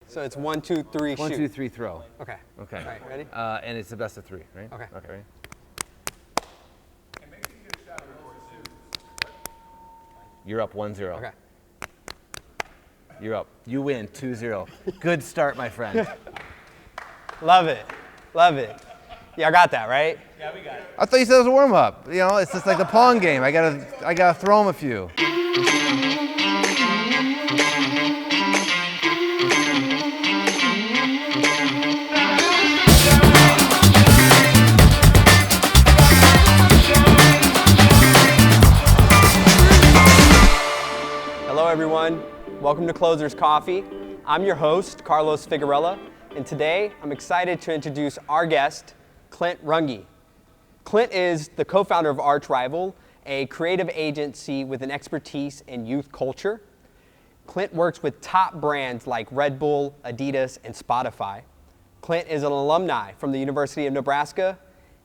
So it's 1, 2, 3, shoot. 1, 2, 3, throw. Okay. Okay. All right, ready? And it's the best of 3, right? Okay. Okay, ready? And make sure you get a shot of You're up 1-0. Okay. You're up. You win 2-0. Good start, my friend. Love it. Love it. Yeah, I got that, right? Yeah, we got it. I thought you said it was a warm up. You know, it's just like the pong game. I gotta throw him a few. Hello, everyone. Welcome to Closers Coffee. I'm your host, Carlos Figuerella, and today I'm excited to introduce our guest, Clint Runge. Clint is the co-founder of Archrival, a creative agency with an expertise in youth culture. Clint works with top brands like Redbull, Adidas, and Spotify. Clint is an alumni from the University of Nebraska.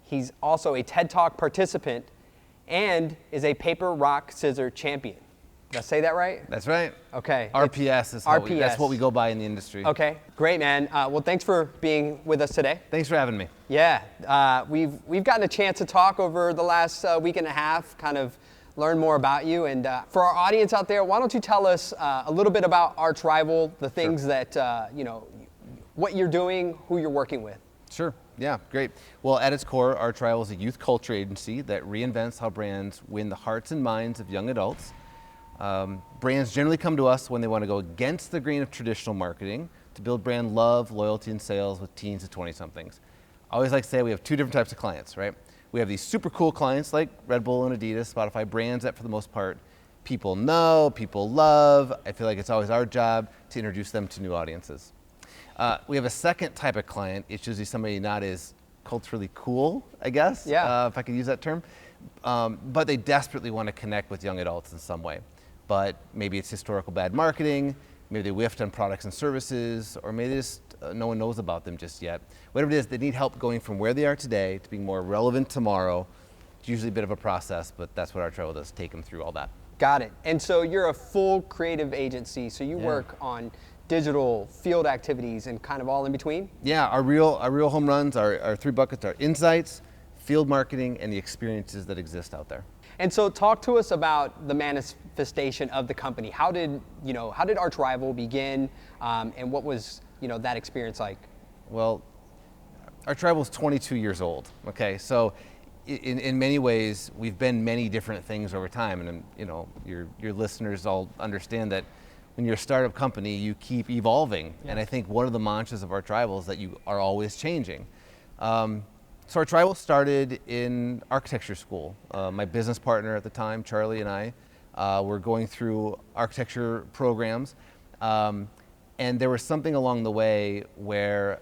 He's also a TED Talk participant and is a paper, rock, scissor champion. Did I say that right? That's right. Okay. RPS is that's what we go by in the industry. Okay, great, man. Well, thanks for being with us today. Thanks for having me. Yeah, we've gotten a chance to talk over the last week and a half, kind of learn more about you. And for our audience out there, why don't you tell us a little bit about Archrival, the things that, what you're doing, who you're working with. Sure. Yeah, great. Well, at its core, Archrival is a youth culture agency that reinvents how brands win the hearts and minds of young adults. Brands generally come to us when they want to go against the grain of traditional marketing to build brand love, loyalty, and sales with teens to 20-somethings. I always like to say we have two different types of clients, right? We have these super cool clients like Redbull and Adidas, Spotify, brands that for the most part people know, people love. I feel like it's always our job to introduce them to new audiences. We have a second type of client. It's usually somebody not as culturally cool, I guess, if I could use that term. But they desperately want to connect with young adults in some way. But maybe it's historical bad marketing, maybe they whiffed on products and services, or maybe just no one knows about them just yet. Whatever it is, they need help going from where they are today to being more relevant tomorrow. It's usually a bit of a process, but that's what Archrival does, take them through all that. Got it. And so you're a full creative agency, so you work on digital, field activities, and kind of all in between? Yeah, our real home runs, our three buckets are insights, field marketing, and the experiences that exist out there. And so talk to us about the manifestation of the company. How did Archrival begin, and what was, that experience like? Well, Archrival is 22 years old, okay? So in many ways, we've been many different things over time, and your listeners all understand that when you're a startup company, you keep evolving. Yeah. And I think one of the mantras of Archrival is that you are always changing. So Archrival started in architecture school. My business partner at the time, Charlie, and I were going through architecture programs. And there was something along the way where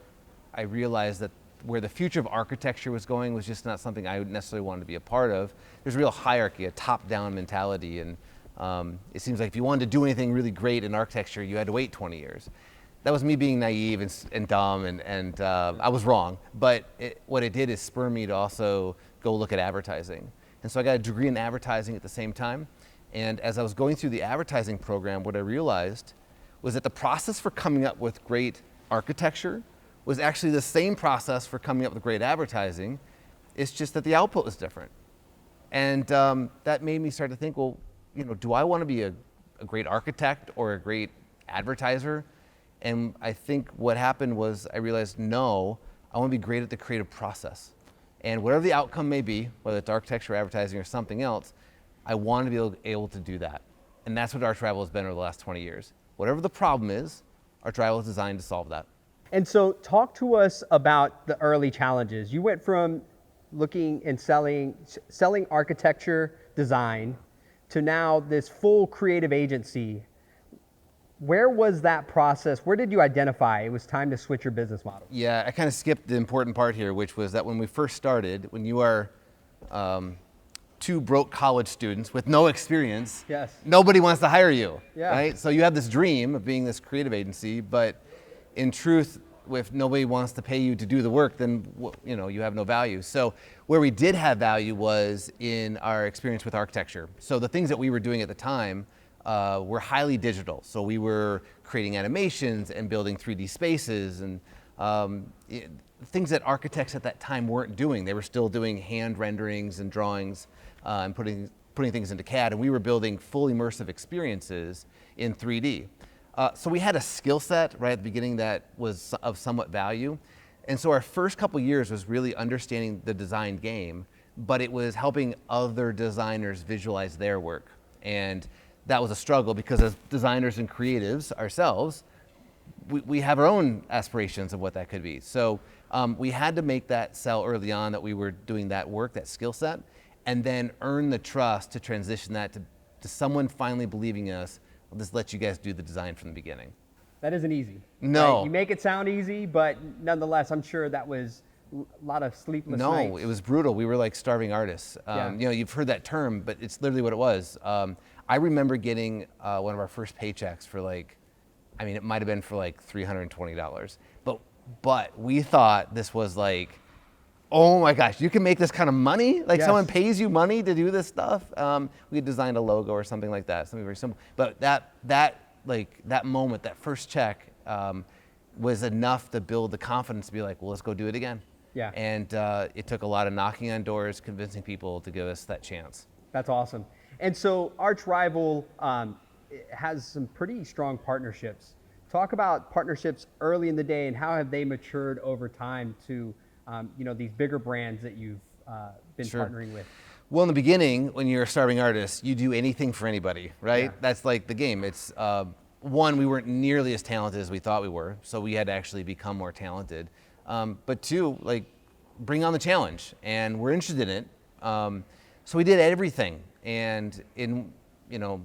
I realized that where the future of architecture was going was just not something I necessarily wanted to be a part of. There's a real hierarchy, a top-down mentality. And it seems like if you wanted to do anything really great in architecture, you had to wait 20 years. That was me being naive and dumb, and I was wrong. But what it did is spur me to also go look at advertising. And so I got a degree in advertising at the same time. And as I was going through the advertising program, what I realized was that the process for coming up with great architecture was actually the same process for coming up with great advertising. It's just that the output was different. And that made me start to think, well, do I want to be a great architect or a great advertiser? And I think what happened was I realized, no, I want to be great at the creative process. And whatever the outcome may be, whether it's architecture, advertising, or something else, I want to be able to do that. And that's what Archrival has been over the last 20 years. Whatever the problem is, Archrival is designed to solve that. And so talk to us about the early challenges. You went from looking and selling architecture design to now this full creative agency. Where was that process? Where did you identify it was time to switch your business model? Yeah, I kind of skipped the important part here, which was that when we first started, when you are two broke college students with no experience, nobody wants to hire you, right? So you have this dream of being this creative agency, but in truth, if nobody wants to pay you to do the work, then you have no value. So where we did have value was in our experience with architecture. So the things that we were doing at the time were highly digital. So we were creating animations and building 3D spaces and things that architects at that time weren't doing. They were still doing hand renderings and drawings and putting things into CAD, and we were building full immersive experiences in 3D. So we had a skill set right at the beginning that was of somewhat value. And so our first couple years was really understanding the design game, but it was helping other designers visualize their work. And that was a struggle because as designers and creatives ourselves, we have our own aspirations of what that could be. So we had to make that sell early on that we were doing that work, that skill set, and then earn the trust to transition that to someone finally believing in us. I'll just let you guys do the design from the beginning. That isn't easy. No. Right? You make it sound easy, but nonetheless, I'm sure that was a lot of sleepless nights. No, it was brutal. We were like starving artists. Yeah. You know, you've heard that term, but it's literally what it was. I remember getting one of our first paychecks for like, I mean, it might have been for like $320. But we thought this was like, oh my gosh, you can make this kind of money? Like Yes. someone pays you money to do this stuff? We had designed a logo or something like that, something very simple. But that moment, that first check, was enough to build the confidence to be like, well, let's go do it again. Yeah. And it took a lot of knocking on doors, convincing people to give us that chance. That's awesome. And so Archrival has some pretty strong partnerships. Talk about partnerships early in the day and how have they matured over time to these bigger brands that you've been Sure. partnering with. Well, in the beginning, when you're a starving artist, you do anything for anybody, right? Yeah. That's like the game. It's one, we weren't nearly as talented as we thought we were, so we had to actually become more talented. But two, like, bring on the challenge, and we're interested in it. So we did everything, and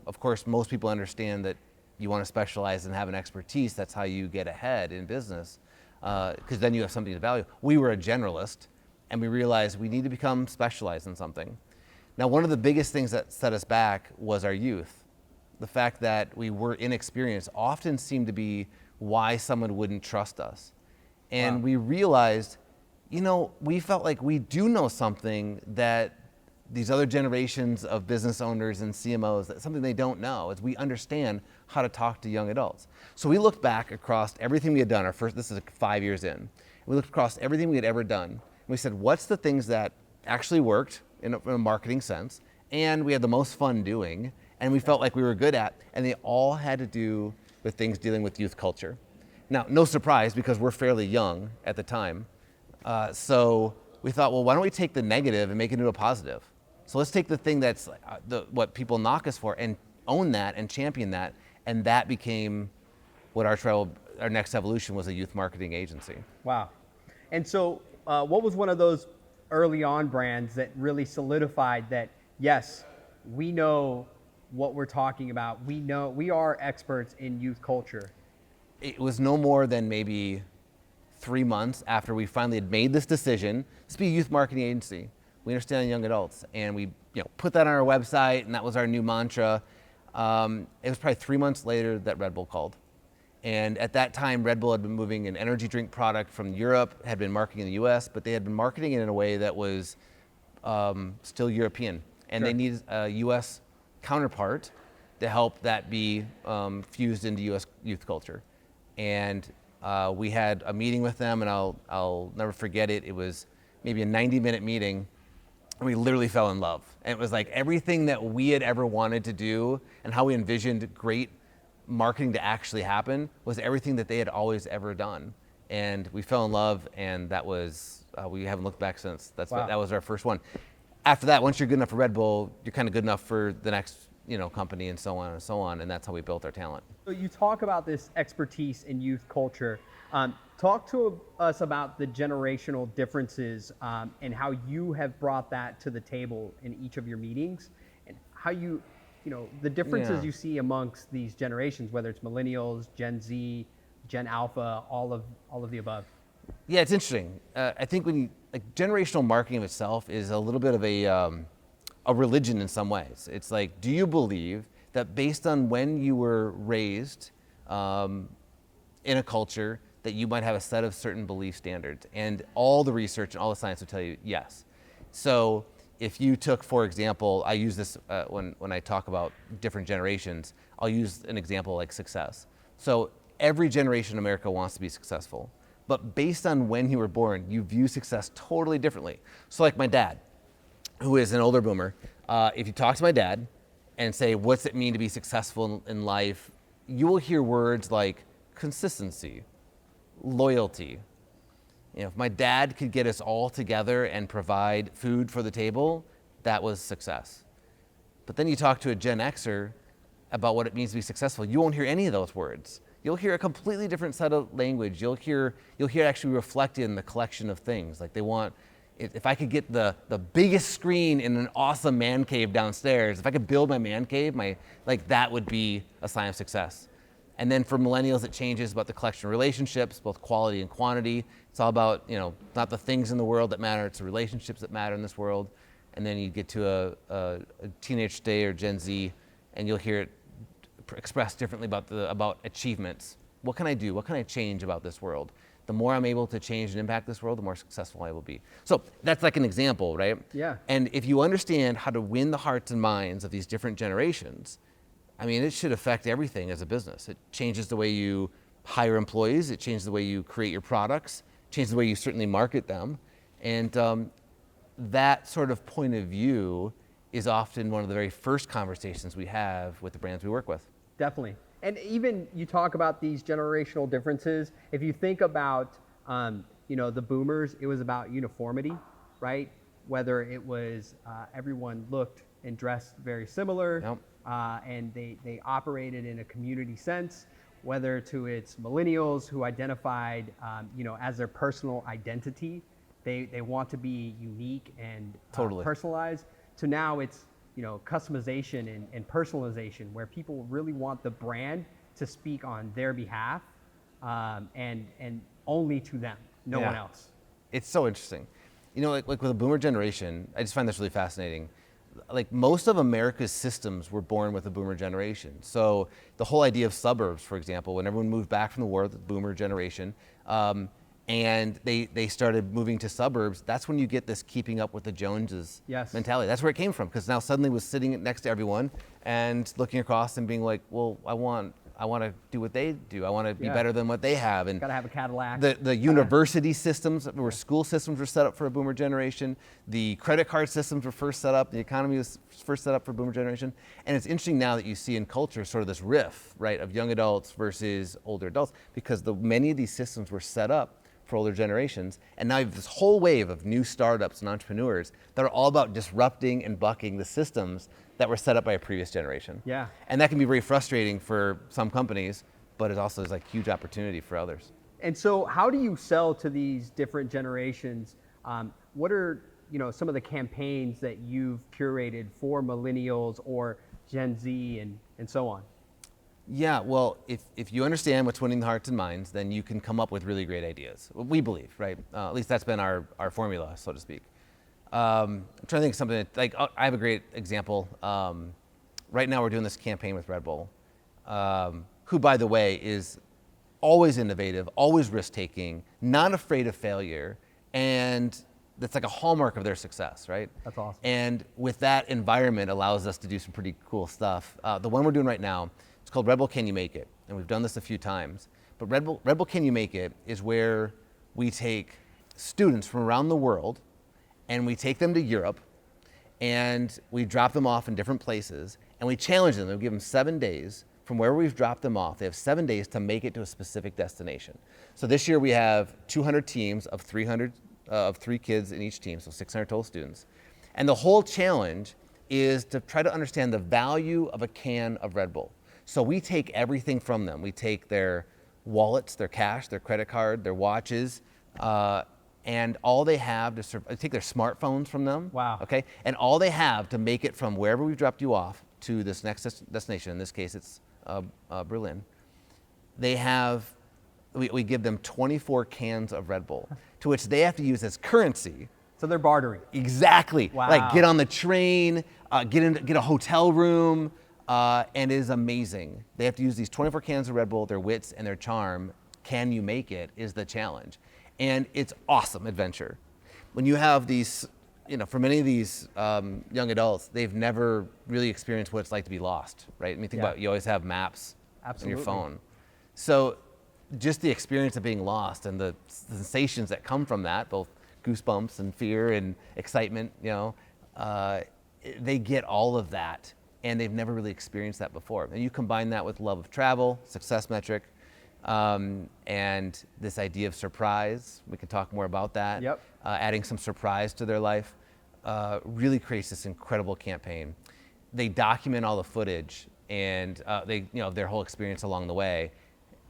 of course, most people understand that you want to specialize and have an expertise. That's how you get ahead in business, because then you have something to value. We were a generalist, and we realized we need to become specialized in something. Now, one of the biggest things that set us back was our youth. The fact that we were inexperienced often seemed to be why someone wouldn't trust us. And Wow. we realized, we felt like we do know something that these other generations of business owners and CMOs, that's something they don't know, is we understand how to talk to young adults. So we looked back across everything we had done, this is 5 years in. We looked across everything we had ever done, and we said, what's the things that actually worked in a marketing sense, and we had the most fun doing, and we felt like we were good at, and they all had to do with things dealing with youth culture. Now, no surprise, because we're fairly young at the time, so we thought, well, why don't we take the negative and make it into a positive? So let's take the thing that's what people knock us for and own that and champion that, and that became what our next evolution was, a youth marketing agency. Wow. And so what was one of those early on brands that really solidified that, yes, we know what we're talking about. We are experts in youth culture. It was no more than maybe 3 months after we finally had made this decision. Let's be a youth marketing agency. We understand young adults, and we put that on our website, and that was our new mantra. It was probably 3 months later that Redbull called. And at that time, Redbull had been moving an energy drink product from Europe, had been marketing in the US, but they had been marketing it in a way that was still European. And Sure. they needed a US counterpart to help that be fused into US youth culture. And we had a meeting with them, and I'll never forget it. It was maybe a 90-minute meeting, and we literally fell in love. And it was like everything that we had ever wanted to do and how we envisioned great marketing to actually happen was everything that they had always ever done. And we fell in love, and that was, we haven't looked back since. Wow. That was our first one. After that, once you're good enough for Red Bull, you're kind of good enough for the next company, and so on and so on, and that's how we built our talent. So you talk about this expertise in youth culture. Talk to us about the generational differences and how you have brought that to the table in each of your meetings, and how the differences Yeah. you see amongst these generations, whether it's millennials, Gen Z, Gen Alpha, all of the above. Yeah, it's interesting. I think generational marketing of itself is a little bit of a religion in some ways. It's like, do you believe that based on when you were raised in a culture, that you might have a set of certain belief standards? And all the research and all the science will tell you yes. So if you took, for example, I use this when I talk about different generations, I'll use an example like success. So every generation in America wants to be successful, but based on when you were born, you view success totally differently. So like my dad, who is an older boomer, if you talk to my dad and say, what's it mean to be successful in life? You will hear words like consistency, loyalty. You know, if my dad could get us all together and provide food for the table, that was success. But then you talk to a Gen Xer about what it means to be successful, you won't hear any of those words. You'll hear a completely different set of language. You'll hear it actually reflected in the collection of things. Like they want, if I could get the biggest screen in an awesome man cave downstairs, if I could build my man cave, that would be a sign of success. And then for millennials, it changes about the collection of relationships, both quality and quantity. It's all about, you know, not the things in the world that matter, it's the relationships that matter in this world. And then you get to a teenage day or Gen Z, and you'll hear it expressed differently about achievements. What can I do? What can I change about this world? The more I'm able to change and impact this world, the more successful I will be. So that's like an example, right? Yeah. And if you understand how to win the hearts and minds of these different generations, I mean, it should affect everything as a business. It changes the way you hire employees. It changes the way you create your products. It changes the way you certainly market them. And that sort of point of view is often one of the very first conversations we have with the brands we work with. Definitely. And even you talk about these generational differences. If you think about, the boomers, it was about uniformity, right? Whether it was everyone looked and dressed very similar, Yep. and they operated in a community sense, whether to its millennials who identified, as their personal identity, they want to be unique and Totally. personalized. So now it's, customization and personalization, where people really want the brand to speak on their behalf, and only to them, no one else. It's so interesting. Like with the boomer generation, I just find this really fascinating. Like most of America's systems were born with the boomer generation. So the whole idea of suburbs, for example, when everyone moved back from the war, the boomer generation, and they started moving to suburbs, that's when you get this keeping up with the Joneses mentality. That's where it came from, because now suddenly was sitting next to everyone and looking across and being like, well, I want to do what they do. I want to be better than what they have. And gotta have a Cadillac. The university systems, where school systems were set up for a boomer generation. The credit card systems were first set up. The economy was first set up for boomer generation. And it's interesting now that you see in culture sort of this riff, right, of young adults versus older adults, because many of these systems were set up for older generations. And now you have this whole wave of new startups and entrepreneurs that are all about disrupting and bucking the systems that were set up by a previous generation. Yeah. And that can be very frustrating for some companies, but it also is like huge opportunity for others. And so how do you sell to these different generations? What are some of the campaigns that you've curated for millennials or Gen Z and so on? Yeah, well, if you understand what's winning the hearts and minds, then you can come up with really great ideas. We believe, right? At least that's been our formula, so to speak. I'm trying to think of something like, I have a great example. Right now we're doing this campaign with Redbull, who, by the way, is always innovative, always risk-taking, not afraid of failure, and that's like a hallmark of their success, right? That's awesome. And with that environment allows us to do some pretty cool stuff. The one we're doing right now, it's called Redbull Can You Make It? And we've done this a few times. But Redbull Can You Make It is where we take students from around the world and we take them to Europe and we drop them off in different places and we challenge them. We give them 7 days from wherever we've dropped them off. They have 7 days to make it to a specific destination. So this year we have 200 teams of 300, of 3 kids in each team, so 600 total students. And the whole challenge is to try to understand the value of a can of Red Bull. So we take everything from them. We take their wallets, their cash, their credit card, their watches, and all they have to take their smartphones from them. Wow. Okay, and all they have to make it from wherever we've dropped you off to this next destination. In this case, it's Berlin. We give them 24 cans of Red Bull, to which they have to use as currency. So they're bartering. Exactly. Wow. Like get on the train, get a hotel room. And it is amazing. They have to use these 24 cans of Red Bull, their wits and their charm. Can you make it is the challenge. And it's awesome adventure. When you have these for many of these young adults, they've never really experienced what it's like to be lost, right? I mean, think about, you always have maps on your phone. So just the experience of being lost and the sensations that come from that, both goosebumps and fear and excitement, they get all of that, and they've never really experienced that before. And you combine that with love of travel, success metric, and this idea of surprise. We can talk more about that. Yep. Adding some surprise to their life really creates this incredible campaign. They document all the footage and their whole experience along the way.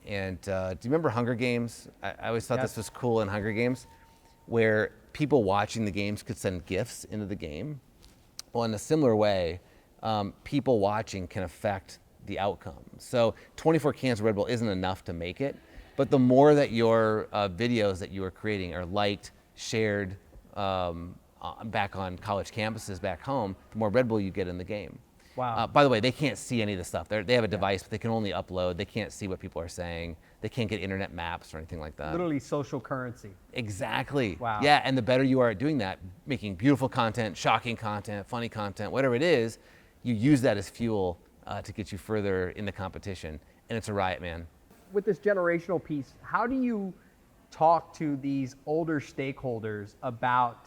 And do you remember Hunger Games? I always thought this was cool in Hunger Games, where people watching the games could send gifts into the game. Well, in a similar way, people watching can affect the outcome. So 24 cans of Red Bull isn't enough to make it, but the more that your videos that you are creating are liked, shared back on college campuses back home, the more Red Bull you get in the game. Wow. By the way, they can't see any of this stuff. They have a device, but they can only upload. They can't see what people are saying. They can't get internet maps or anything like that. Literally social currency. Exactly. Wow. Yeah, and the better you are at doing that, making beautiful content, shocking content, funny content, whatever it is, you use that as fuel to get you further in the competition. And it's a riot, man. With this generational piece, how do you talk to these older stakeholders about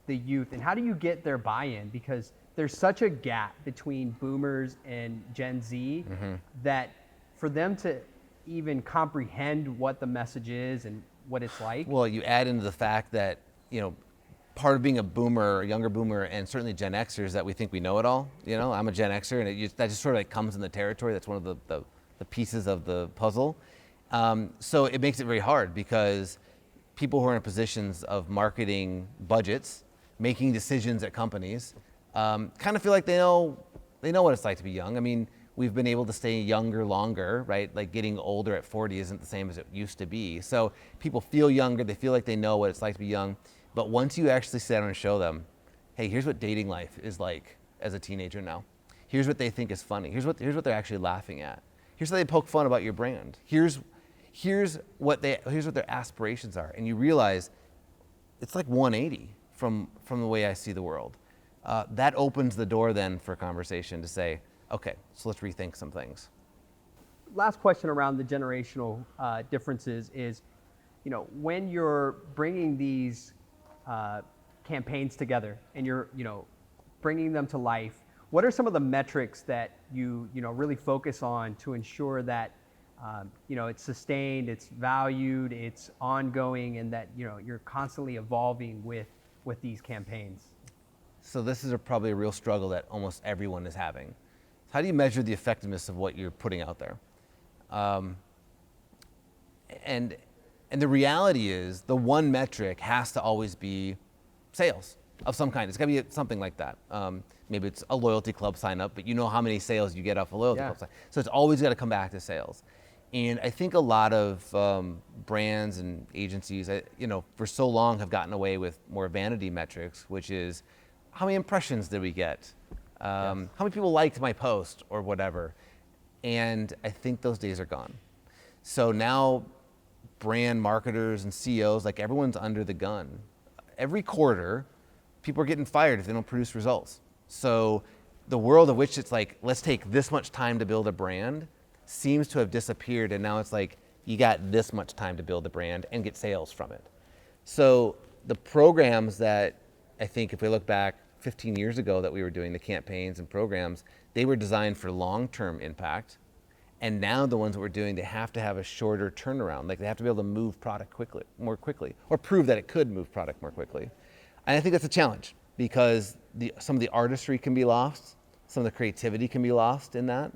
the youth, and how do you get their buy-in? Because there's such a gap between boomers and Gen Z that for them to even comprehend what the message is and what it's like. Well, you add into the fact that, part of being a boomer, a younger boomer, and certainly Gen Xers, that we think we know it all. I'm a Gen Xer, and that just sort of like comes in the territory. That's one of the pieces of the puzzle. So it makes it very hard, because people who are in positions of marketing budgets, making decisions at companies, kind of feel like they know what it's like to be young. I mean, we've been able to stay younger longer, right? Like getting older at 40 isn't the same as it used to be. So people feel younger, they feel like they know what it's like to be young. But once you actually sit down and show them, hey, here's what dating life is like as a teenager now. Here's what they think is funny. Here's what they're actually laughing at. Here's how they poke fun about your brand. Here's what their aspirations are. And you realize it's like 180 from the way I see the world. That opens the door then for conversation to say, okay, so let's rethink some things. Last question around the generational differences is, when you're bringing these campaigns together and you're, bringing them to life, what are some of the metrics that you really focus on to ensure that, it's sustained, it's valued, it's ongoing, and that, you're constantly evolving with these campaigns? So this is probably a real struggle that almost everyone is having. How do you measure the effectiveness of what you're putting out there? And the reality is, the one metric has to always be sales of some kind. It's got to be something like that. Maybe it's a loyalty club sign up, but you know how many sales you get off a loyalty club sign. So it's always got to come back to sales. And I think a lot of brands and agencies, for so long have gotten away with more vanity metrics, which is how many impressions did we get? How many people liked my post or whatever? And I think those days are gone. So now brand marketers and CEOs, like everyone's under the gun. Every quarter, people are getting fired if they don't produce results. So the world of which it's like, let's take this much time to build a brand seems to have disappeared. And now it's like, you got this much time to build a brand and get sales from it. So the programs that I think if we look back 15 years ago that we were doing, the campaigns and programs, they were designed for long-term impact. And now the ones that we're doing, they have to have a shorter turnaround. Like they have to be able to move product more quickly, or prove that it could move product more quickly. And I think that's a challenge, because some of the artistry can be lost, some of the creativity can be lost in that.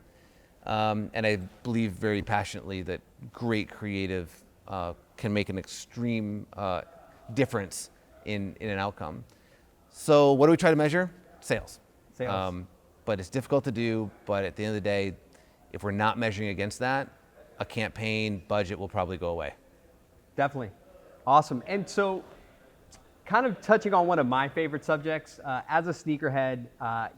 And I believe very passionately that great creative can make an extreme difference in an outcome. So what do we try to measure? Sales. But it's difficult to do, but at the end of the day, if we're not measuring against that, a campaign budget will probably go away. Definitely. Awesome. And so kind of touching on one of my favorite subjects, as a sneakerhead,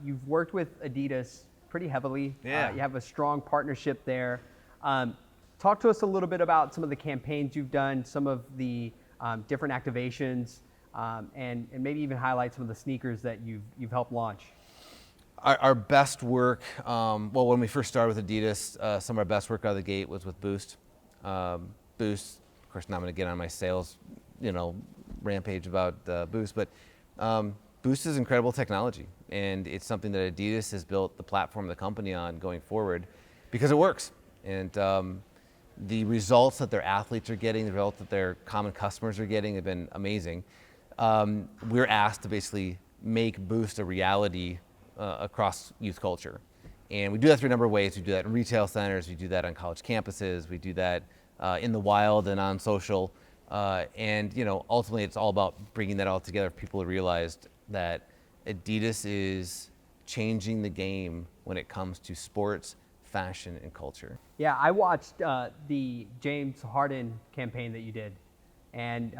you've worked with Adidas pretty heavily. Yeah. You have a strong partnership there. Talk to us a little bit about some of the campaigns you've done, some of the different activations, and maybe even highlight some of the sneakers that you've helped launch. Our best work, well, when we first started with Adidas, some of our best work out of the gate was with Boost. Boost, of course, now I'm going to get on my sales, rampage about Boost, but Boost is incredible technology, and it's something that Adidas has built the platform of the company on going forward because it works. And the results that their athletes are getting, the results that their common customers are getting have been amazing. We're asked to basically make Boost a reality across youth culture. And we do that through a number of ways. We do that in retail centers, we do that on college campuses, we do that in the wild and on social. And ultimately it's all about bringing that all together. People have realized that Adidas is changing the game when it comes to sports, fashion, and culture. Yeah, I watched the James Harden campaign that you did. And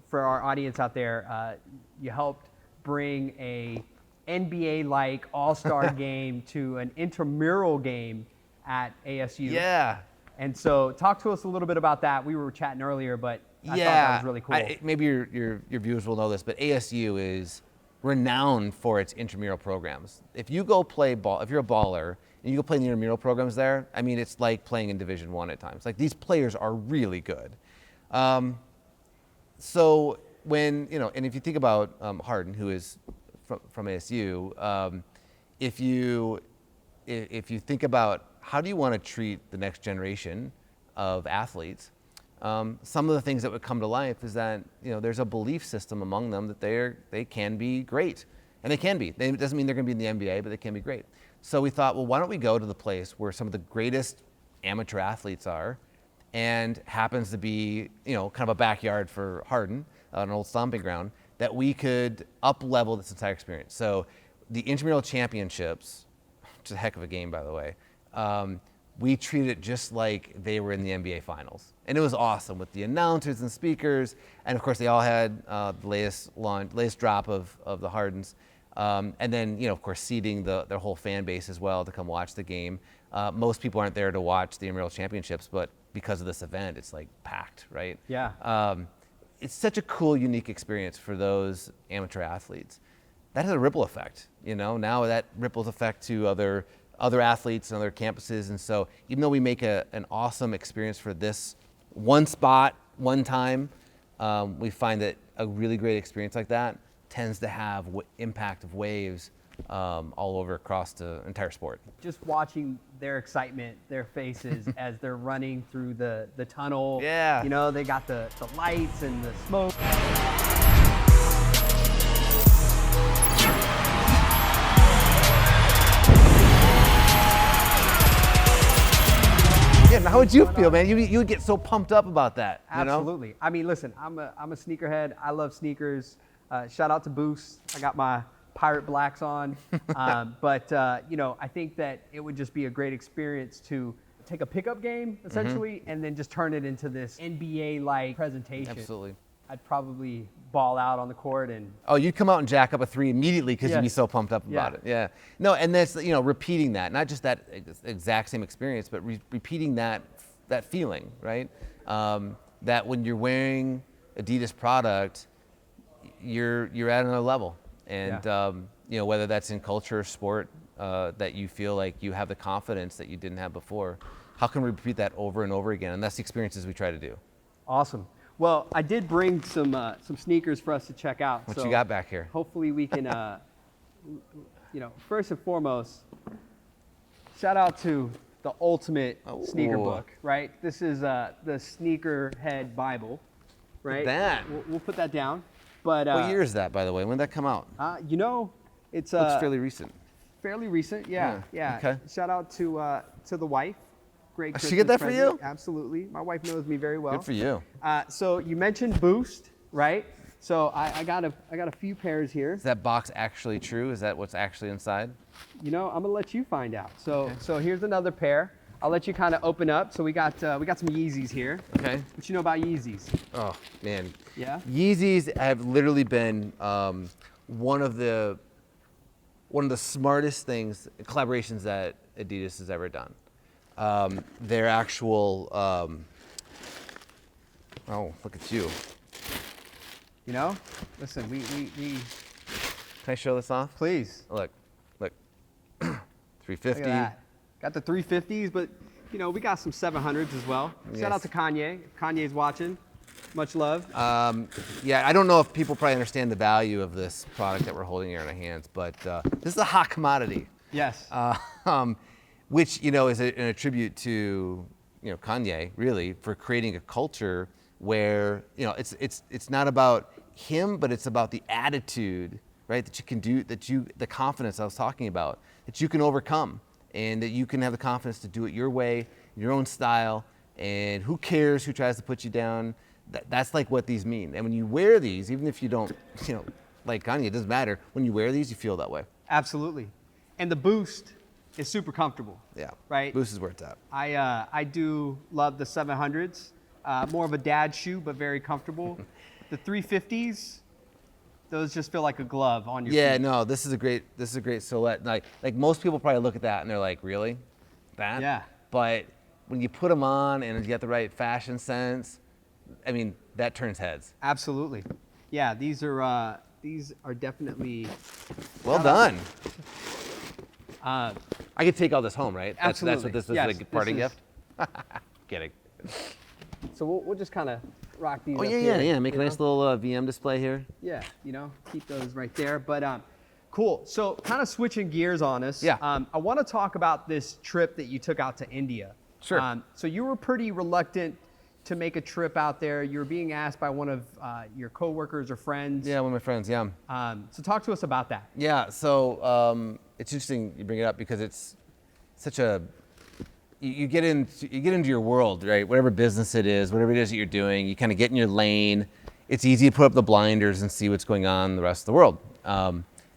for our audience out there, you helped bring a NBA-like all-star game to an intramural game at ASU. Yeah. And so talk to us a little bit about that. We were chatting earlier, but I thought that was really cool. Maybe your viewers will know this, but ASU is renowned for its intramural programs. If you go play ball, if you're a baller and you go play in the intramural programs there, I mean, it's like playing in Division I at times. Like, these players are really good. So when, and if you think about Harden, who is from ASU, if you think about how do you want to treat the next generation of athletes, some of the things that would come to life is that there's a belief system among them that they can be great, and they can be. It doesn't mean they're going to be in the NBA, but they can be great. So we thought, well, why don't we go to the place where some of the greatest amateur athletes are, and happens to be kind of a backyard for Harden, an old stomping ground, that we could up-level this entire experience. So the intramural championships, which is a heck of a game, by the way, we treated it just like they were in the NBA finals. And it was awesome with the announcers and speakers. And of course, they all had the latest drop of the Hardens. And then, of course, seeding their whole fan base as well to come watch the game. Most people aren't there to watch the intramural championships, but because of this event, it's like packed, right? Yeah. It's such a cool, unique experience for those amateur athletes. That has a ripple effect, Now that ripples effect to other athletes and other campuses. And so even though we make an awesome experience for this one spot, one time, we find that a really great experience like that tends to have impact of waves all over across the entire sport. Just watching their excitement, their faces as they're running through the tunnel. Yeah. They got the lights and the smoke. Yeah, now how would you feel, man? You would get so pumped up about that. Absolutely. I mean, listen, I'm a sneakerhead. I love sneakers. Shout out to Boost. I got my Pirate Blacks on. But I think that it would just be a great experience to take a pickup game, essentially, and then just turn it into this NBA-like presentation. Absolutely. I'd probably ball out on the court and... Oh, you'd come out and jack up a three immediately because you'd be Yes. so pumped up about it. Yeah. No, and that's, repeating that, not just that exact same experience, but repeating that feeling, right? That when you're wearing Adidas product, you're at another level. And, whether that's in culture or sport, that you feel like you have the confidence that you didn't have before, how can we repeat that over and over again? And that's the experiences we try to do. Awesome. Well, I did bring some sneakers for us to check out. What so you got back here? Hopefully we can, first and foremost, shout out to the ultimate sneaker book, right? This is the Sneakerhead Bible, right? That. We'll put that down. But What year is that, by the way? When did that come out? It's Looks fairly recent. fairly recent. Yeah. Okay. Shout out to the wife. Great. She get that for present. you? Absolutely. My wife knows me very well. Good for you. So you mentioned Boost, right? So I got a few pairs here. Is that box actually true? Is that what's actually inside? I'm gonna let you find out. So here's another pair. I'll let you kind of open up. So we got some Yeezys here. Okay. What you know about Yeezys? Oh man. Yeah. Yeezys have literally been one of the smartest collaborations that Adidas has ever done. Their actual, oh, look at you. You know, listen, we Can I show this off? please. Look. Look 350. at that. Got the 350s, but you know, we got some 700s as well. Shout out Yes. to Kanye. If Kanye's watching. Much love. Yeah, I don't know if people probably understand the value of this product that we're holding here in our hands, but this is a hot commodity. Yes. Which is a tribute to Kanye, really, for creating a culture where it's not about him, but it's about the attitude, right? That you can do, the confidence I was talking about, that you can overcome, and that you can have the confidence to do it your way, your own style, and who cares who tries to put you down? That's like what these mean. And when you wear these, even if you don't, like Kanye, it doesn't matter. When you wear these, you feel that way. Absolutely. And the Boost is super comfortable. Yeah. Right? Boost is where it's at. I do love the 700s. More of a dad shoe, but very comfortable. The 350s, those just feel like a glove on your Yeah, feet. no, this is a great silhouette. Like most people probably look at that and they're like, really? That? Yeah. But when you put them on and you get the right fashion sense, I mean, that turns heads. Absolutely. Yeah, these are definitely Well done. uh, I could take all this home, right? Absolutely. That's what this is, Yes, like a party this gift? Kidding. so we'll just kind of rock these Oh, up yeah. here, Make a you nice know? little VM display here. Yeah, keep those right there. But cool. So kind of switching gears on us. Yeah. I want to talk about this trip that you took out to India. Sure. So you were pretty reluctant to make a trip out there. You were being asked by one of your coworkers or friends. Yeah, one of my friends, yeah. So talk to us about that. Yeah, so it's interesting you bring it up because it's such a, you get into your world, right? Whatever business it is, whatever it is that you're doing, you kind of get in your lane. It's easy to put up the blinders and see what's going on in the rest of the world.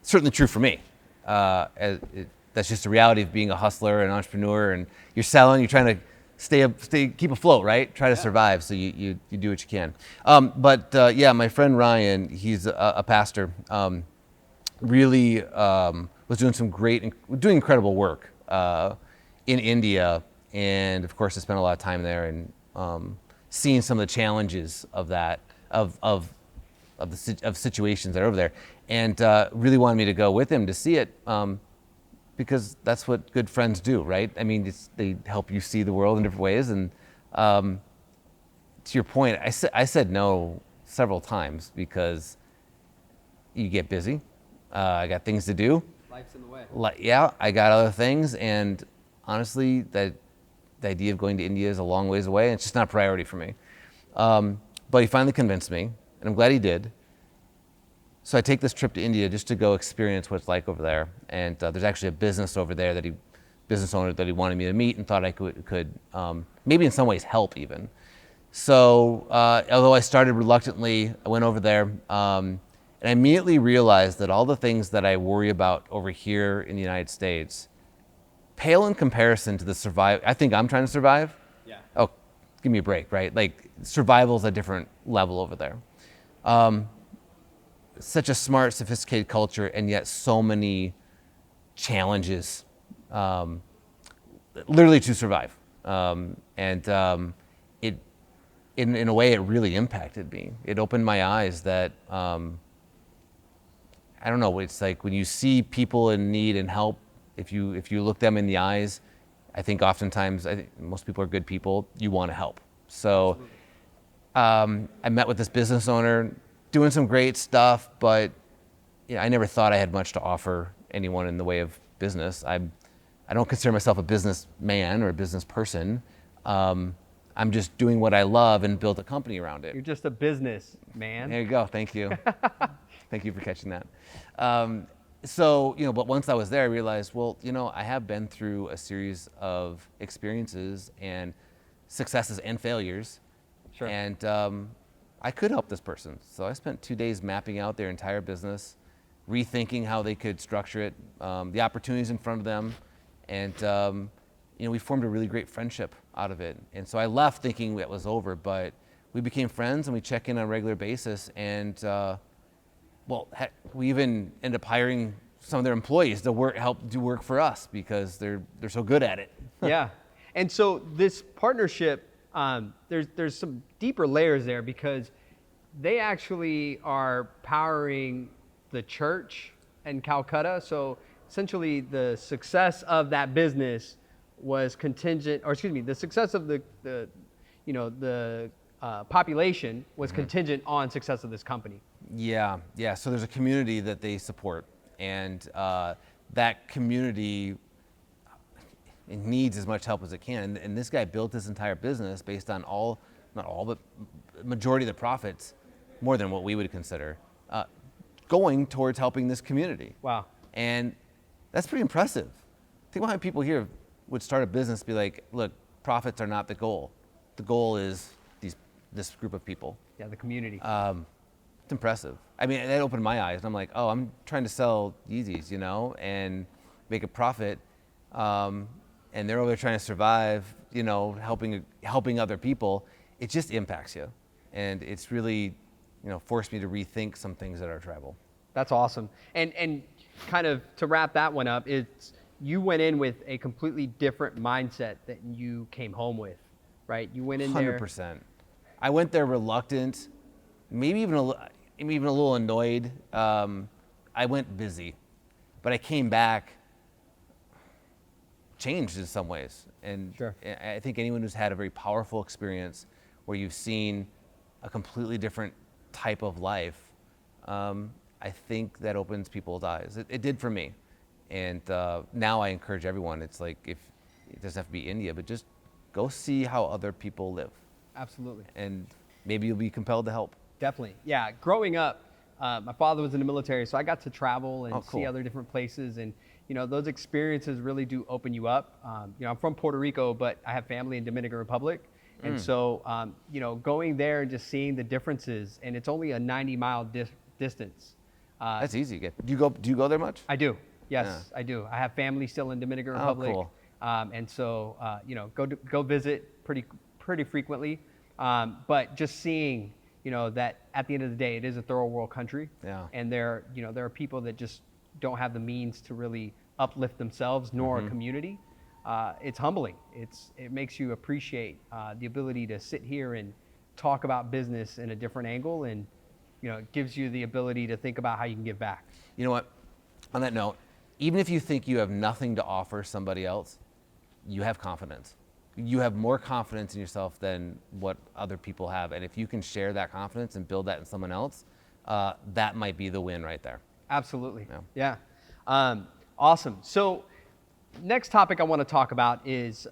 Certainly true for me. That's just the reality of being a hustler and entrepreneur, and you're selling, you're trying to keep afloat, right? Try to survive, so you do what you can. Yeah, my friend Ryan, he's a pastor, really was doing incredible work in India, and of course I spent a lot of time there and seeing some of the challenges of that, of situations that are over there, and really wanted me to go with him to see it. Because that's what good friends do, right? I mean, they help you see the world in different ways. And to your point, I said no several times because you get busy. I got things to do. Life's in the way. Yeah, I got other things. And honestly, the idea of going to India is a long ways away. And it's just not a priority for me. But he finally convinced me, and I'm glad he did. So I take this trip to India just to go experience what it's like over there. And there's actually a business over there business owner that he wanted me to meet and thought I could maybe in some ways help even. So although I started reluctantly, I went over there and I immediately realized that all the things that I worry about over here in the United States pale in comparison to the survival. I think I'm trying to survive. Yeah. Oh, give me a break, right? Like survival's a different level over there. Such a smart, sophisticated culture, and yet so many challenges, literally to survive. It, in a way, it really impacted me. It opened my eyes that, I don't know, it's like when you see people in need and help, if you look them in the eyes, I think oftentimes, most people are good people, you want to help. So I met with this business owner, doing some great stuff, but I never thought I had much to offer anyone in the way of business. I don't consider myself a businessman or a business person. I'm just doing what I love and build a company around it. You're just a business man. There you go. Thank you. Thank you for catching that. But once I was there, I realized, well, I have been through a series of experiences and successes and failures. Sure. And I could help this person. So I spent 2 days mapping out their entire business, rethinking how they could structure it, the opportunities in front of them. And, we formed a really great friendship out of it. And so I left thinking it was over, but we became friends and we check in on a regular basis. And, we even ended up hiring some of their employees to help do work for us because they're so good at it. Yeah. And so this partnership, there's some deeper layers there because they actually are powering the church in Calcutta. So essentially the success of that business was contingent, or excuse me, the success of the population was contingent on success of this company. Yeah. So there's a community that they support, and that community it needs as much help as it can. And this guy built his entire business based on not all, but majority of the profits, more than what we would consider, going towards helping this community. Wow. And that's pretty impressive. Think about how people here would start a business, be like, look, profits are not the goal. The goal is this group of people. Yeah, the community. It's impressive. I mean, that opened my eyes. And I'm like, oh, I'm trying to sell Yeezys, and make a profit. And they're over there trying to survive, helping other people. It just impacts you. And it's really, forced me to rethink some things at Archrival. That's awesome. And kind of to wrap that one up, you went in with a completely different mindset than you came home with, right? You went in there. 100%. I went there reluctant, maybe even a little annoyed. I went busy, but I came back changed in some ways. And sure. I think anyone who's had a very powerful experience where you've seen a completely different type of life, I think that opens people's eyes. It did for me. And now I encourage everyone. It's like, if it doesn't have to be India, but just go see how other people live. Absolutely. And maybe you'll be compelled to help. Definitely. Yeah. Growing up, my father was in the military, so I got to travel and cool. see other different places. And, those experiences really do open you up. I'm from Puerto Rico, but I have family in Dominican Republic. And so, going there and just seeing the differences, and it's only a 90-mile distance. That's easy to get. Do you go there much? I do. Yes, yeah. I do. I have family still in Dominican Republic. Oh, cool. And so, go visit pretty frequently. But just seeing, that at the end of the day, it is a third world country. Yeah. And there are people that just don't have the means to really uplift themselves nor a community. It's humbling. It makes you appreciate the ability to sit here and talk about business in a different angle, and it gives you the ability to think about how you can give back. You know what? On that note, even if you think you have nothing to offer somebody else, you have confidence. You have more confidence in yourself than what other people have. And if you can share that confidence and build that in someone else, that might be the win right there. Absolutely. Yeah. Awesome. So next topic I want to talk about is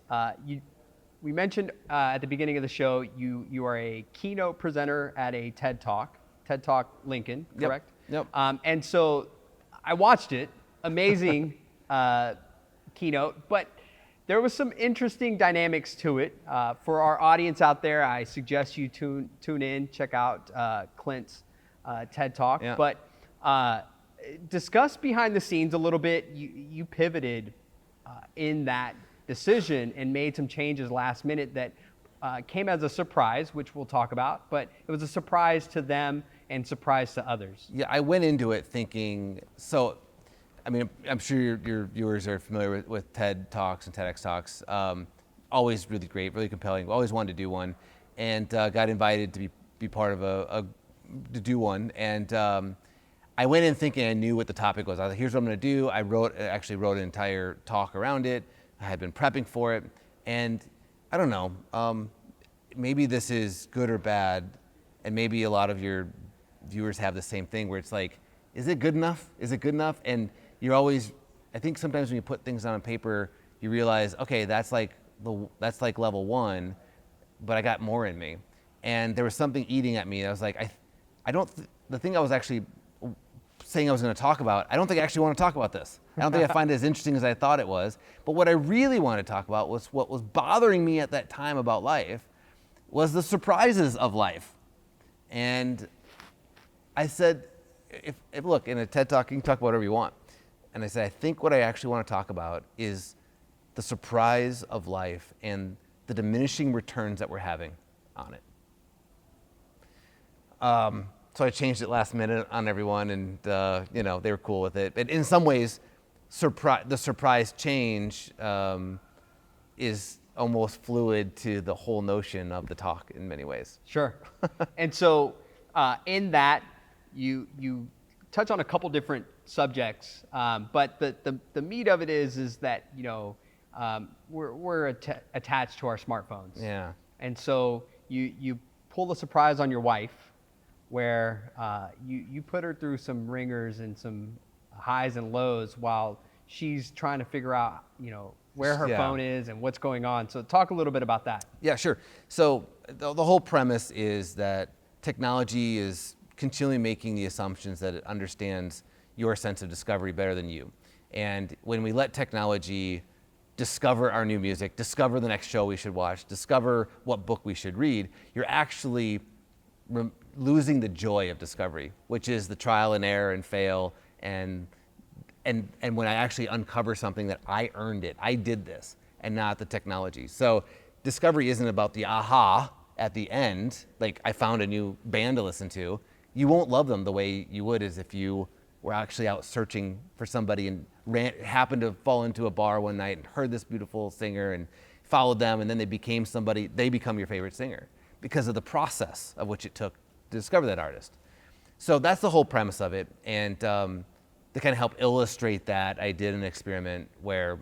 we mentioned at the beginning of the show, you are a keynote presenter at a TED Talk Lincoln, correct? Yep. And so I watched it. Amazing keynote, but there was some interesting dynamics to it. For our audience out there, I suggest you tune in, check out Clint's TED Talk. Yeah. But discuss behind the scenes a little bit. You pivoted in that decision and made some changes last minute that came as a surprise, which we'll talk about, but it was a surprise to them and surprise to others. Yeah, I went into it thinking, I'm sure your viewers are familiar with TED Talks and TEDx Talks. Always really great, really compelling. Always wanted to do one, and got invited to be part of to do one. And I went in thinking I knew what the topic was. I was like, here's what I'm going to do. I actually wrote an entire talk around it. I had been prepping for it, and I don't know. Maybe this is good or bad, and maybe a lot of your viewers have the same thing where it's like, is it good enough? Is it good enough? And you're always, I think sometimes when you put things on paper, you realize, okay, that's like level one, but I got more in me. And there was something eating at me. I was like, the thing I was actually saying I was going to talk about, I don't think I actually want to talk about this. I don't think I find it as interesting as I thought it was. But what I really wanted to talk about was what was bothering me at that time about life was the surprises of life. And I said, if look, in a TED Talk, you can talk about whatever you want. And I said, I think what I actually want to talk about is the surprise of life and the diminishing returns that we're having on it. So I changed it last minute on everyone, and they were cool with it. But in some ways, the surprise change is almost fluid to the whole notion of the talk in many ways. Sure. And so in that, you touch on a couple different subjects, but the meat of it is that we're attached to our smartphones. Yeah. And so you pull the surprise on your wife, where you put her through some ringers and some highs and lows while she's trying to figure out where her phone is and what's going on. So talk a little bit about that. Yeah, sure. So the whole premise is that technology is continually making the assumptions that it understands your sense of discovery better than you. And when we let technology discover our new music, discover the next show we should watch, discover what book we should read, you're actually losing the joy of discovery, which is the trial and error and fail, and when I actually uncover something that I earned it, I did this, and not the technology. So discovery isn't about the aha at the end, like I found a new band to listen to. You won't love them the way you would as if you were actually out searching for somebody and happened to fall into a bar one night and heard this beautiful singer and followed them, and then they become your favorite singer because of the process of which it took to discover that artist. So that's the whole premise of it. And to kind of help illustrate that, I did an experiment where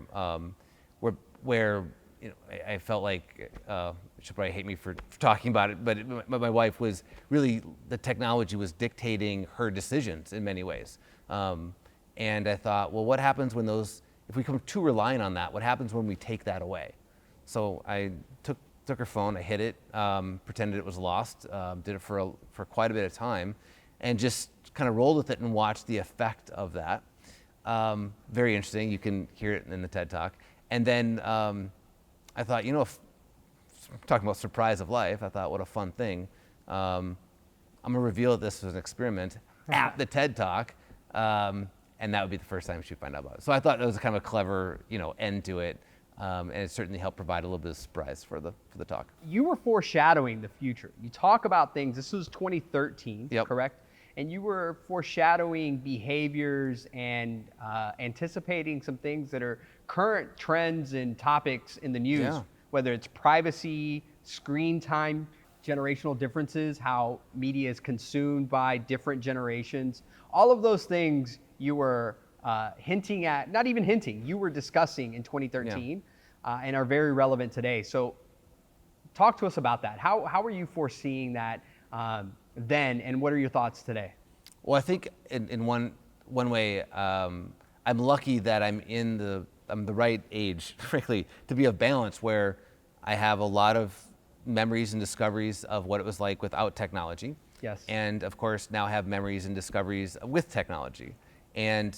I felt like, she'll probably hate me for talking about it, but my wife was really, the technology was dictating her decisions in many ways. And I thought, well, what happens if we become too reliant on that, what happens when we take that away? So I took her phone, I hid it, pretended it was lost, did it for quite a bit of time, and just kind of rolled with it and watched the effect of that. Very interesting, you can hear it in the TED Talk. And then I thought, talking about surprise of life, I thought, what a fun thing. I'm gonna reveal that this was an experiment at the TED Talk, and that would be the first time she'd find out about it. So I thought it was kind of a clever, end to it, and it certainly helped provide a little bit of surprise for the talk. You were foreshadowing the future. You talk about things, this was 2013, Yep. Correct? And you were foreshadowing behaviors and anticipating some things that are current trends and topics in the news. Yeah. Whether it's privacy, screen time, generational differences, how media is consumed by different generations. All of those things you were hinting at, not even hinting, you were discussing in 2013 and are very relevant today. So talk to us about that. How are you foreseeing that then, and what are your thoughts today? Well, I think in one way, I'm lucky that I'm the right age, frankly, to be of balance, where I have a lot of memories and discoveries of what it was like without technology. Yes. And of course, now have memories and discoveries with technology. And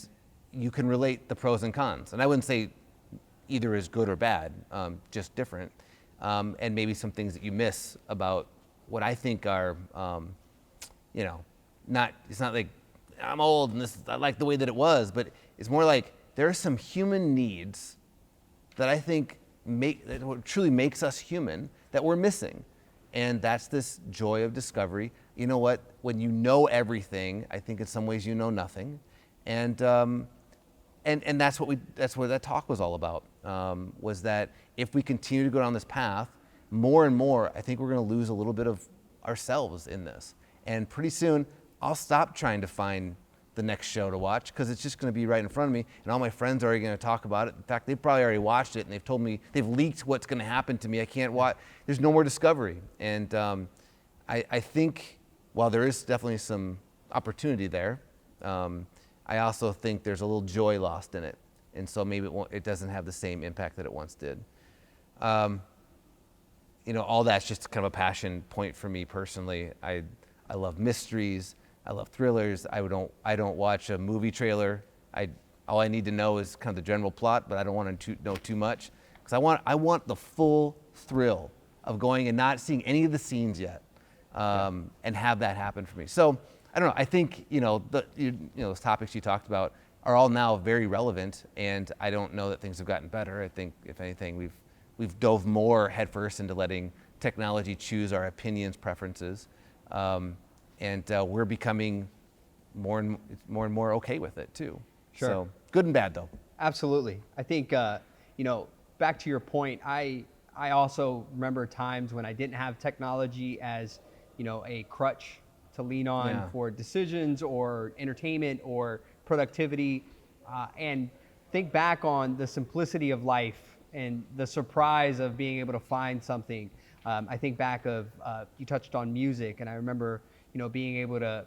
you can relate the pros and cons. And I wouldn't say either is good or bad, just different. And maybe some things that you miss about what I think are, it's not like I'm old and I like the way that it was, but it's more like there are some human needs that I think that what truly makes us human that we're missing. And that's this joy of discovery. You know what? When you know everything, I think in some ways you know nothing. And that's what that talk was all about, was that if we continue to go down this path, more and more, I think we're going to lose a little bit of ourselves in this. And pretty soon, I'll stop trying to find the next show to watch because it's just going to be right in front of me, and all my friends are already going to talk about it. In fact, they've probably already watched it, and they've told me, they've leaked what's going to happen to me. I can't watch. There's no more discovery. And I think while there is definitely some opportunity there, I also think there's a little joy lost in it. And so maybe it doesn't have the same impact that it once did. All that's just kind of a passion point for me personally. I love mysteries. I love thrillers. I don't watch a movie trailer. All I need to know is kind of the general plot, but I don't want to know too much because I want the full thrill of going and not seeing any of the scenes yet, and have that happen for me. So I don't know. I think those topics you talked about are all now very relevant, and I don't know that things have gotten better. I think if anything, we've dove more headfirst into letting technology choose our opinions, preferences. And we're becoming more and more okay with it too. Sure. So good and bad though. Absolutely. I think back to your point, I also remember times when I didn't have technology as a crutch to lean on Yeah. for decisions or entertainment or productivity, and think back on the simplicity of life and the surprise of being able to find something. I think back of, you touched on music, and I remember, being able to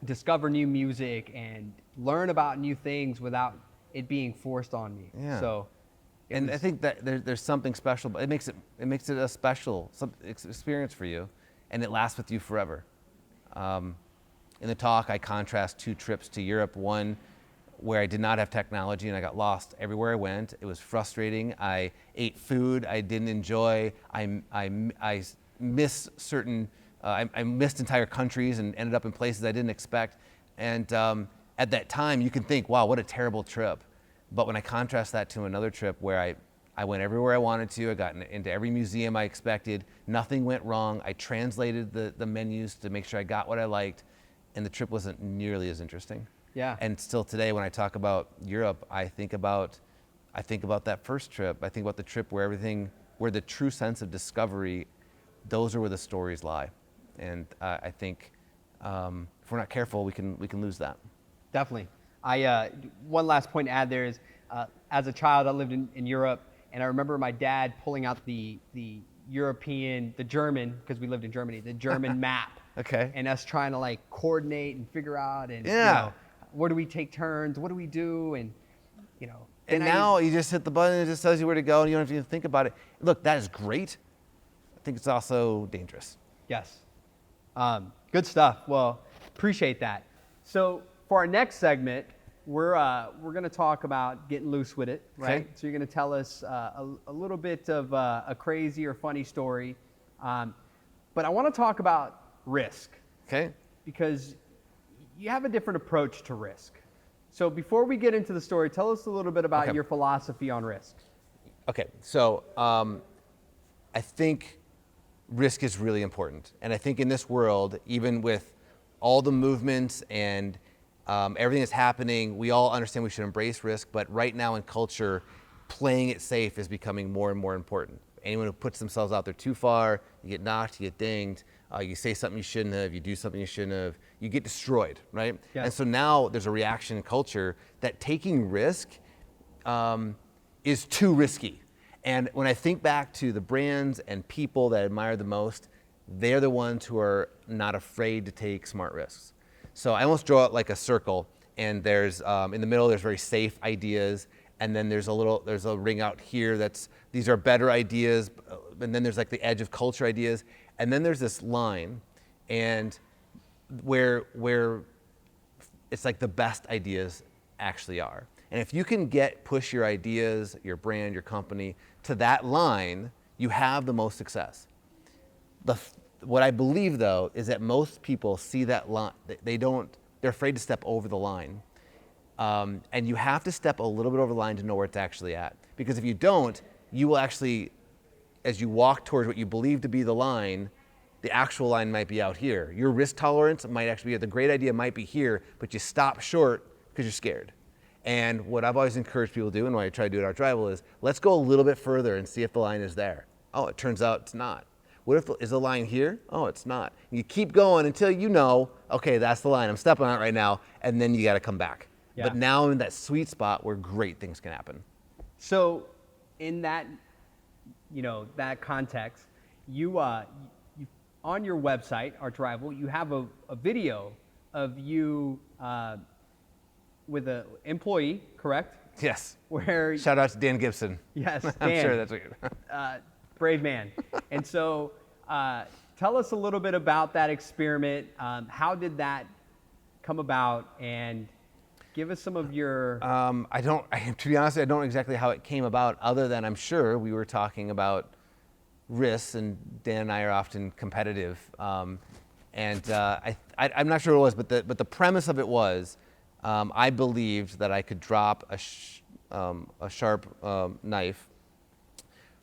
discover new music and learn about new things without it being forced on me. Yeah. So, I think that there's something special, but it makes it a special experience for you, and it lasts with you forever. In the talk, I contrast 2 trips to Europe. One where I did not have technology and I got lost everywhere I went. It was frustrating. I ate food I didn't enjoy. I missed certain. I missed entire countries and ended up in places I didn't expect. And at that time, you can think, wow, what a terrible trip. But when I contrast that to another trip where I went everywhere I wanted to, I got into every museum I expected, nothing went wrong, I translated the menus to make sure I got what I liked, and the trip wasn't nearly as interesting. Yeah. And still today, when I talk about Europe, I think about that first trip. I think about the trip where where the true sense of discovery, those are where the stories lie. And I think if we're not careful, we can lose that. Definitely. One last point to add there is, as a child, I lived in Europe, and I remember my dad pulling out the German, because we lived in Germany, the German map. Okay. And us trying to coordinate and figure out, and where do we take turns? What do we do? And And now you just hit the button and it just tells you where to go and you don't have to even think about it. Look, that is great. I think it's also dangerous. Yes. Good stuff. Well, appreciate that. So for our next segment, we're going to talk about getting loose with it, right? Okay. So you're going to tell us a little bit of a crazy or funny story. But I want to talk about risk. Okay. Because you have a different approach to risk. So before we get into the story, tell us a little bit about your philosophy on risk. Okay, so I think risk is really important. And I think in this world, even with all the movements and everything that's happening, we all understand we should embrace risk, but right now in culture, playing it safe is becoming more and more important. Anyone who puts themselves out there too far, you get knocked, you get dinged, you say something you shouldn't have, you do something you shouldn't have, you get destroyed, right? Yeah. And so now there's a reaction in culture that taking risk is too risky. And when I think back to the brands and people that I admire the most, they're the ones who are not afraid to take smart risks. So I almost draw it like a circle, and there's in the middle there's very safe ideas, and then there's a ring out here these are better ideas, and then there's like the edge of culture ideas, and then there's this line, and where it's like the best ideas actually are. And if you can push your ideas, your brand, your company to that line, you have the most success. What I believe though is that most people see that line, they're afraid to step over the line. And you have to step a little bit over the line to know where it's actually at. Because if you don't, you will actually, as you walk towards what you believe to be the line, the actual line might be out here. Your risk tolerance might actually be, the great idea might be here, but you stop short because you're scared. And what I've always encouraged people to do, and what I try to do at Archrival, is let's go a little bit further and see if the line is there. Oh, it turns out it's not. What if, is the line here? Oh, it's not. And you keep going until you know, okay, that's the line. I'm stepping on it right now, and then you got to come back. Yeah. But now I'm in that sweet spot where great things can happen. So in that, that context, you on your website, Archrival, you have a video of you with an employee, correct? Yes. Where Shout out to Dan Gibson. Yes, Dan. I'm sure that's what you're brave man. And so tell us a little bit about that experiment. How did that come about? And give us some of your... to be honest, I don't know exactly how it came about, other than I'm sure we were talking about risks, and Dan and I are often competitive. I'm not sure what it was, but the premise of it was, I believed that I could drop a sharp knife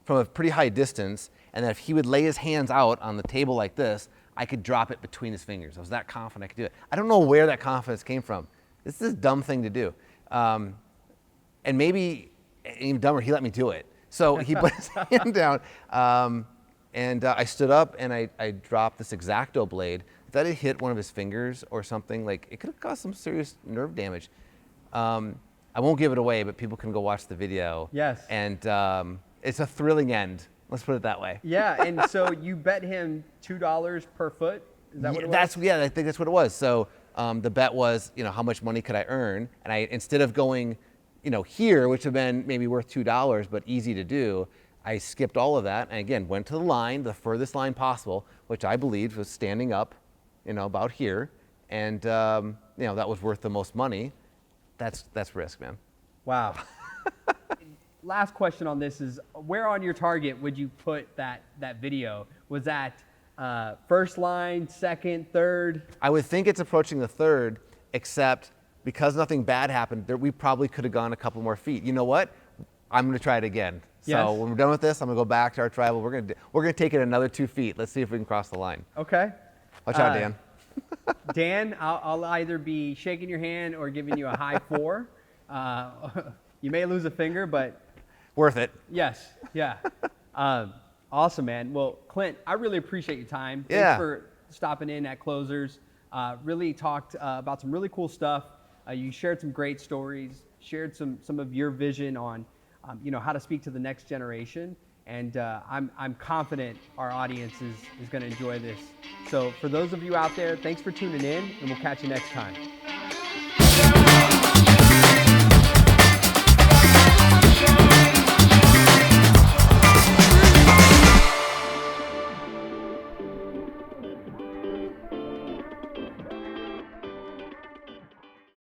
from a pretty high distance, and that if he would lay his hands out on the table like this, I could drop it between his fingers. I was that confident I could do it. I don't know where that confidence came from. This is a dumb thing to do. And maybe even dumber, he let me do it. So he put his hand down, and I stood up and I dropped this X-Acto blade if that had hit one of his fingers or something, like it could have caused some serious nerve damage. I won't give it away, but people can go watch the video. Yes. And it's a thrilling end. Let's put it that way. Yeah, and so you bet him $2 per foot. Is that what it was? I think that's what it was. So the bet was, how much money could I earn? And I, instead of going, here, which would have been maybe worth $2, but easy to do, I skipped all of that. And again, went to the line, the furthest line possible, which I believed was standing up, about here. And, that was worth the most money. That's risk, man. Wow. Last question on this is, where on your target would you put that video? Was that first line, second, third? I would think it's approaching the third, except because nothing bad happened, we probably could have gone a couple more feet. You know what? I'm going to try it again. Yes. So when we're done with this, I'm going to go back to Archrival. We're going to take it another 2 feet. Let's see if we can cross the line. Okay. Watch out, Dan. Dan, I'll either be shaking your hand or giving you a high 4. You may lose a finger, but worth it. yes, yeah. Awesome, man. Well, Clint, I really appreciate your time. Yeah. Thanks for stopping in at Closers. Really talked about some really cool stuff. You shared some great stories, shared some of your vision on, how to speak to the next generation. And I'm confident our audience is going to enjoy this. So for those of you out there, thanks for tuning in, and we'll catch you next time.